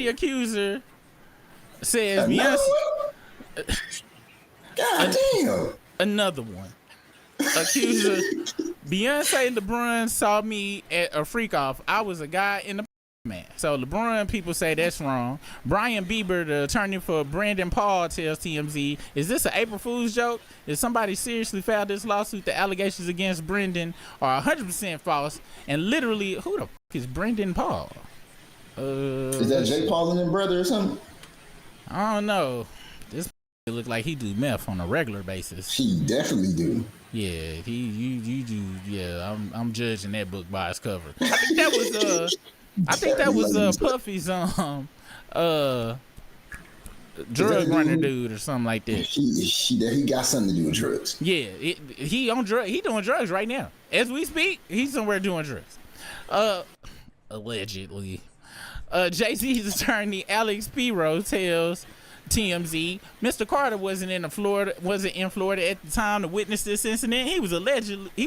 Diddy Accuser says Another Beyonce. one? God damn. Another one. Accuser. Beyonce and LeBron saw me at a freak off. I was a guy in the man. So LeBron people say that's wrong. Brian Bieber, the attorney for Brandon Paul, tells TMZ, is this an April Fool's joke? If somebody seriously filed this lawsuit, the allegations against Brendan are 100% false. And literally, who the f*** is Brendan Paul? Is that Jake Paul and them brother or something? I don't know. This look like he do meth on a regular basis. He definitely do. Yeah, you do. Yeah, I'm judging that book by its cover. I think that was Puffy's drug runner dude or something like that. He got something to do with drugs. Yeah, he on drug. He doing drugs right now as we speak. He's somewhere doing drugs. Allegedly. Jay-Z's attorney Alex Pirro tells TMZ Mr. Carter wasn't in Florida at the time to witness this incident. He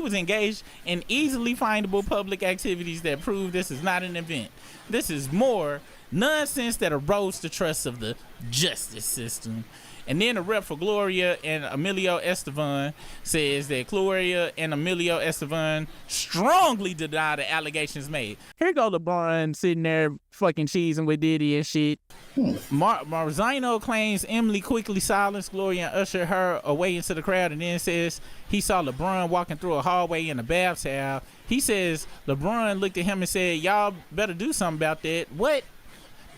was engaged in easily findable public activities that prove this is not an event. This is more nonsense that erodes the trust of the justice system. And then a rep for Gloria and Emilio Estevon says that Gloria and Emilio Estevon strongly deny the allegations made. Here go LeBron sitting there fucking cheesing with Diddy and shit. Marzino claims Emily quickly silenced Gloria and ushered her away into the crowd, and then says he saw LeBron walking through a hallway in a bath towel. He says LeBron looked at him and said, y'all better do something about that. What?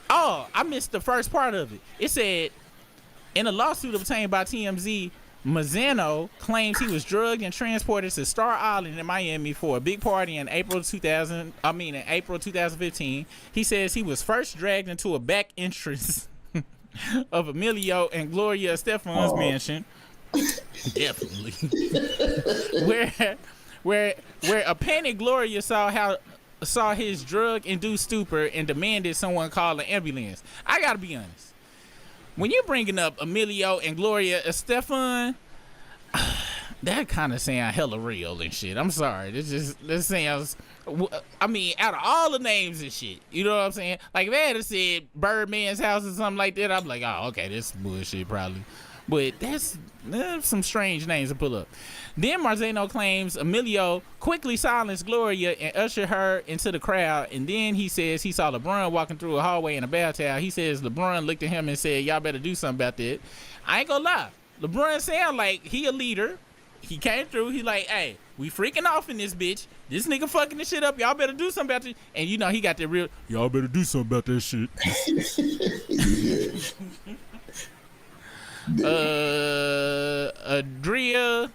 Oh, I missed the first part of it. It said, in a lawsuit obtained by TMZ, Mazzano claims he was drugged and transported to Star Island in Miami for a big party in April 2015. He says he was first dragged into a back entrance of Emilio and Gloria Estefan's mansion. Definitely. where a panicked Gloria saw his drug-induced stupor and demanded someone call an ambulance. I gotta be honest. When you're bringing up Emilio and Gloria Estefan, that kind of sound hella real and shit. I'm sorry. This sounds, I mean, out of all the names and shit, you know what I'm saying? Like, if they had said Birdman's house or something like that, I'd be like, oh, okay, this is bullshit probably. But that's some strange names to pull up. Then Marzano claims Emilio quickly silenced Gloria and ushered her into the crowd. And then he says he saw LeBron walking through a hallway in a bath towel. He says LeBron looked at him and said, y'all better do something about that. I ain't gonna lie. LeBron sound like he a leader. He came through. He like, hey, we freaking off in this bitch. This nigga fucking this shit up. Y'all better do something about it. And you know, he got that real, y'all better do something about that shit. Adria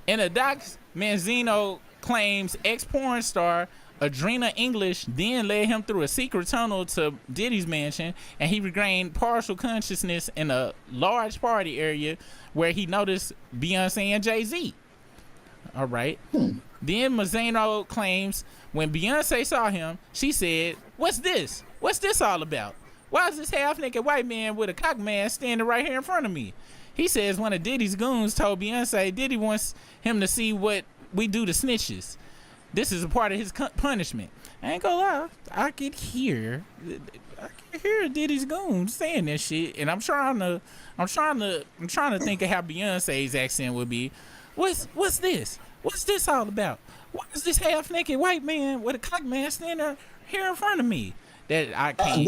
in a docs, Manzino claims ex-porn star Adrena English then led him through a secret tunnel to Diddy's mansion, and he regained partial consciousness in a large party area where he noticed Beyonce and Jay-Z. All right. Then Mazzano claims when Beyonce saw him, she said, what's this? What's this all about? Why is this half-naked white man with a cock mask standing right here in front of me? He says one of Diddy's goons told Beyonce Diddy wants him to see what we do to snitches. This is a part of his punishment. I ain't gonna lie, I could hear Diddy's goons saying that shit, and I'm trying to think of how Beyonce's accent would be. What's this? What's this all about? Why is this half-naked white man with a cock mask standing here in front of me? That I can't.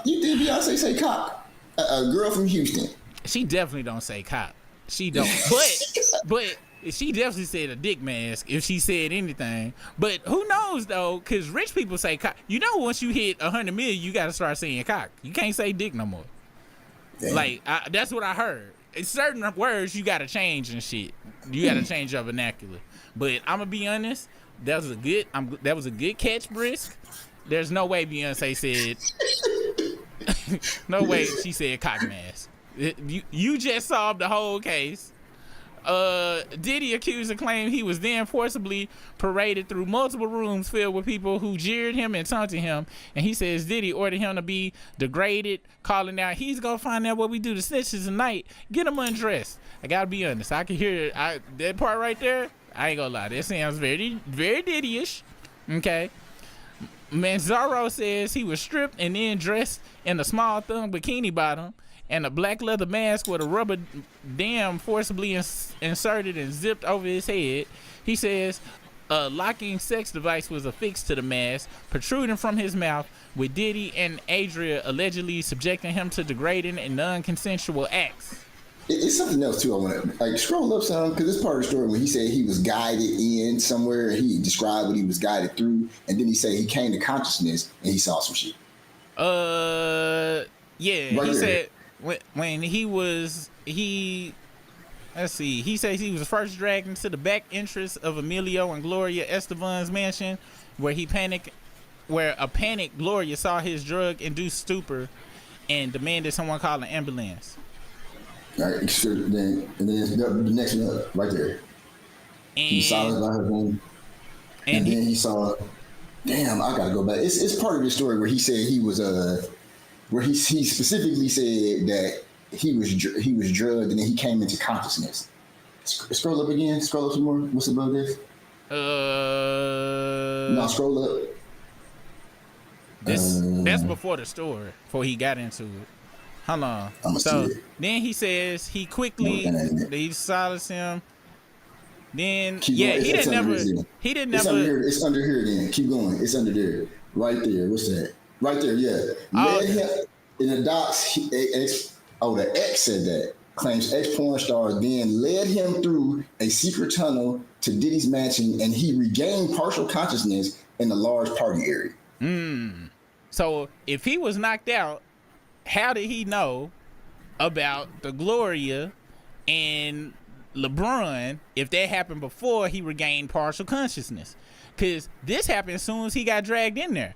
You think Beyonce say cock? A girl from Houston. She definitely don't say cock. She don't. but she definitely said a dick mask if she said anything. But who knows though? Because rich people say cock. You know, once you hit 100 million, you got to start saying cock. You can't say dick no more. Damn. Like that's what I heard. It's certain words you got to change and shit. You got to change your vernacular. But I'm gonna be honest. That was a good catch, Brisk. There's no way Beyonce said. No way she said cock mask. You just solved the whole case. Diddy Accuser claimed he was then forcibly paraded through multiple rooms filled with people who jeered him and taunted him. And he says Diddy ordered him to be degraded, calling out, he's gonna find out what we do to snitches tonight. Get him undressed. I gotta be honest. I can hear that part right there. I ain't gonna lie. That sounds very, very Diddy-ish. Okay. Manzaro says he was stripped and then dressed in a small thong bikini bottom and a black leather mask with a rubber dam forcibly inserted and zipped over his head. He says a locking sex device was affixed to the mask, protruding from his mouth, with Diddy and Adria allegedly subjecting him to degrading and non-consensual acts. It's something else too. I want to scroll up some because this part of the story when he said he was guided in somewhere, he described what he was guided through, and then he said he came to consciousness and he saw some shit. Yeah, right he said when let's see, he says he was first dragged into the back entrance of Emilio and Gloria Esteban's mansion, where a panicked Gloria saw his drug-induced stupor and demanded someone call an ambulance. All right, then the next one up, right there. And he saw it by her home. And then he saw, damn, I gotta go back. It's part of the story where he said he was where he specifically said that he was drugged and then he came into consciousness. Scroll up again. Scroll up some more. What's above this? No, scroll up. That's before the story. Before he got into it. Hold on. So then he says he quickly he silenced him. Then he didn't never. It's under here then. Keep going. It's under there. Right there. What's that? Right there. Yeah. In the docs, the ex said that. Claims ex-porn star then led him through a secret tunnel to Diddy's mansion, and he regained partial consciousness in a large party area. So if he was knocked out, how did he know about the Gloria and LeBron if that happened before he regained partial consciousness? Because this happened as soon as he got dragged in there.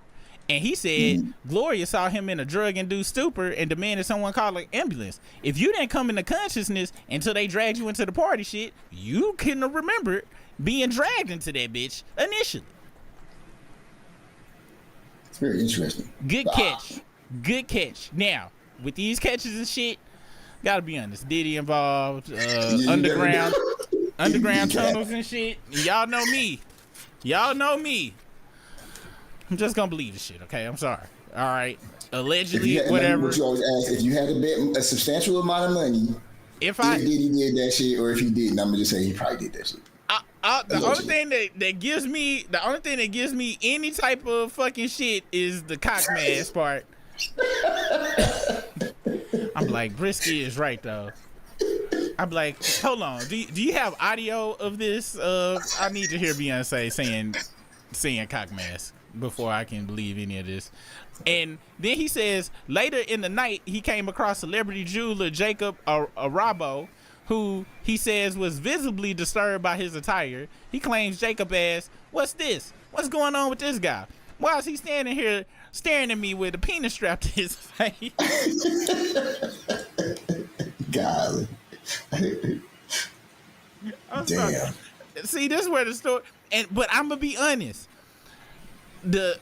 And he said Gloria saw him in a drug-induced stupor and demanded someone call an ambulance. If you didn't come into consciousness until they dragged you into the party shit, you couldn't have remembered being dragged into that bitch initially. It's very interesting. Good catch. Good catch. Now, with these catches and shit, gotta be honest, Diddy involved, underground tunnels and shit. Y'all know me. I'm just gonna believe the shit, okay? I'm sorry. All right. Allegedly, whatever. What you always ask, if you had to bet a substantial amount of money, if Diddy did that shit or if he didn't, I'm gonna just say he probably did that shit. The only thing that gives me any type of fucking shit is the cock mask part. I'm like, Brisky is right though. I'm like, hold on, do you have audio of this? I need to hear Beyonce saying cock mask before I can believe any of this. And then he says later in the night he came across celebrity jeweler Jacob Arabo, who he says was visibly disturbed by his attire. He claims Jacob asked, "What's this? What's going on with this guy? Why is he standing here staring at me with a penis strapped to his face?" Golly. Damn. See, this is where the story. But I'm gonna be honest. Now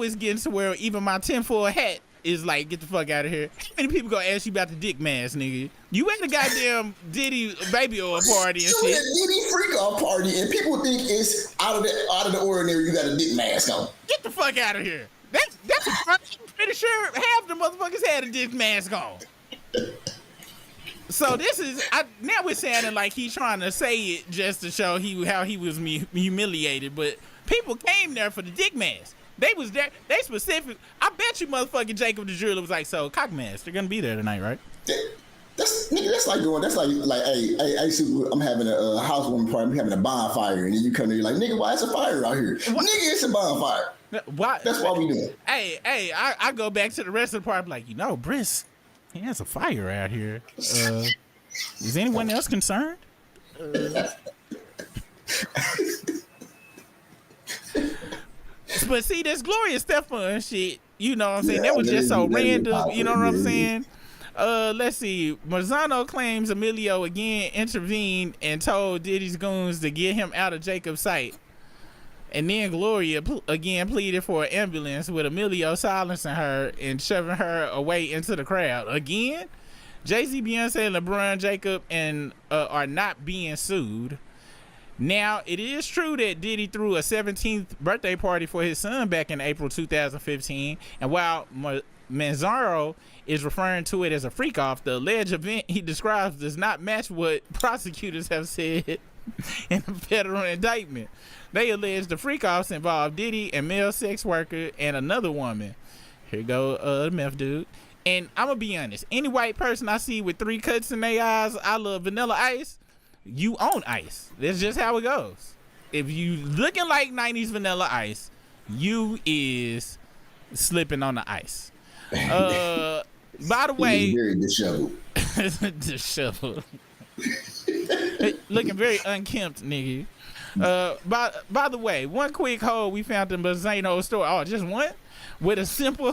it's getting to where even my tinfoil hat is like, get the fuck out of here. How many people gonna ask you about the dick mask, nigga? You at the goddamn Diddy baby oil party and shit. Diddy freak off party, and people think it's out of the ordinary. You got a dick mask on. Get the fuck out of here. That's I'm pretty sure half the motherfuckers had a dick mask on. So this is now we're sounding like he's trying to say it just to show how he was humiliated, but people came there for the dick mask. They was there. They specific. I bet you, motherfucking Jacob the jeweler was like, "So cock mask, they're gonna be there tonight, right?" That's like hey, I'm having a housewarming party. I'm having a bonfire, and then you come there, you're like, "Nigga, why is a fire out here?" What? Nigga, it's a bonfire. Why? That's why we do it. Hey, I go back to the rest of the party, like, Briss, he has a fire out here. Is anyone else concerned? But see, this Gloria Estefan shit, you know what I'm saying? That was just so random, you know what I'm saying? Let's see. Marzano claims Emilio again intervened and told Diddy's goons to get him out of Jacob's sight. And then Gloria again pleaded for an ambulance, with Emilio silencing her and shoving her away into the crowd. Again, Jay-Z, Beyonce, LeBron, Jacob, and are not being sued. Now, it is true that Diddy threw a 17th birthday party for his son back in April 2015, and while Manzaro is referring to it as a freak-off, the alleged event he describes does not match what prosecutors have said in a federal indictment. They allege the freak-offs involved Diddy, a male sex worker, and another woman. Here go the meth dude. And I'm gonna be honest, any white person I see with 3 cuts in their eyes, I love Vanilla Ice, you own Ice. That's just how it goes. If you looking like 90s Vanilla Ice, you is slipping on the ice. By the way, very disheveled. Disheveled. Looking very unkempt, nigga. By the way, one quick hole we found in Zeno's store. Oh, just one? With a simple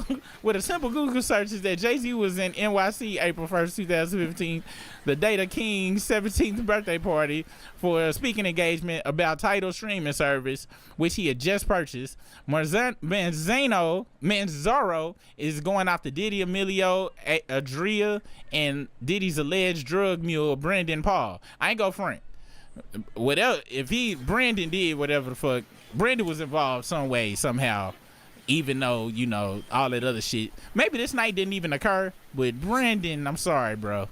Google search is that Jay-Z was in NYC April 1st, 2015, the Data King's 17th birthday party for a speaking engagement about Tidal streaming service, which he had just purchased. Manzaro is going after Diddy, Emilio, Adria, and Diddy's alleged drug mule, Brendan Paul. I ain't go front. Whatever, if Brandon did whatever the fuck, Brandon was involved some way, somehow. Even though, you know, all that other shit. Maybe this night didn't even occur, but Brandon, I'm sorry, bro.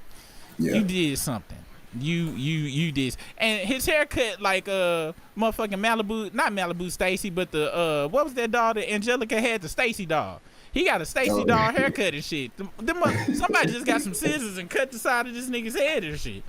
Yeah. You did something. You did. And his haircut like motherfucking Malibu, not Malibu Stacy, but the what was that dog that Angelica had, the Stacy dog. He got a Stacy dog haircut and shit. Somebody just got some scissors and cut the side of this nigga's head and shit.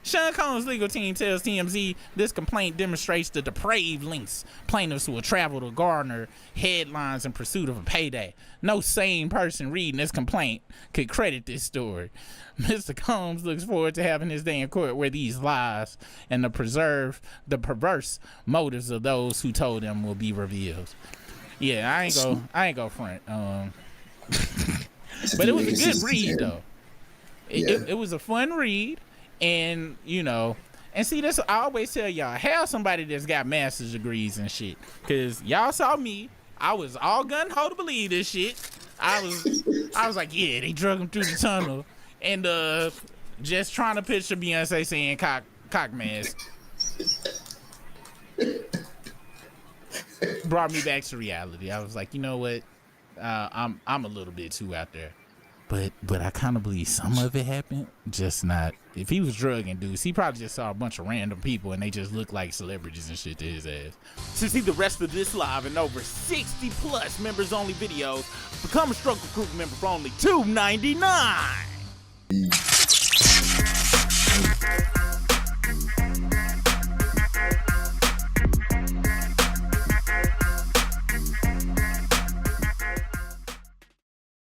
Sean Combs' legal team tells TMZ this complaint demonstrates the depraved lengths plaintiffs will travel to garner headlines in pursuit of a payday. No sane person reading this complaint could credit this story. Mr. Combs looks forward to having his day in court where these lies and the perverse motives of those who told them will be revealed. Yeah, I ain't go front. But it was a good read though. It was a fun read. And you know, and see, this I always tell y'all, have somebody that's got master's degrees and shit, cause y'all saw me, I was all gun ho to believe this shit. I was like, yeah, they drug him through the tunnel, and just trying to picture Beyonce saying cock mask brought me back to reality. I was like, you know what, I'm a little bit too out there. But I kind of believe some of it happened, just not. If he was drugging dudes, he probably just saw a bunch of random people and they just look like celebrities and shit to his ass. To see the rest of this live and over 60 plus members only videos, become a Struggle Group member for only $2.99.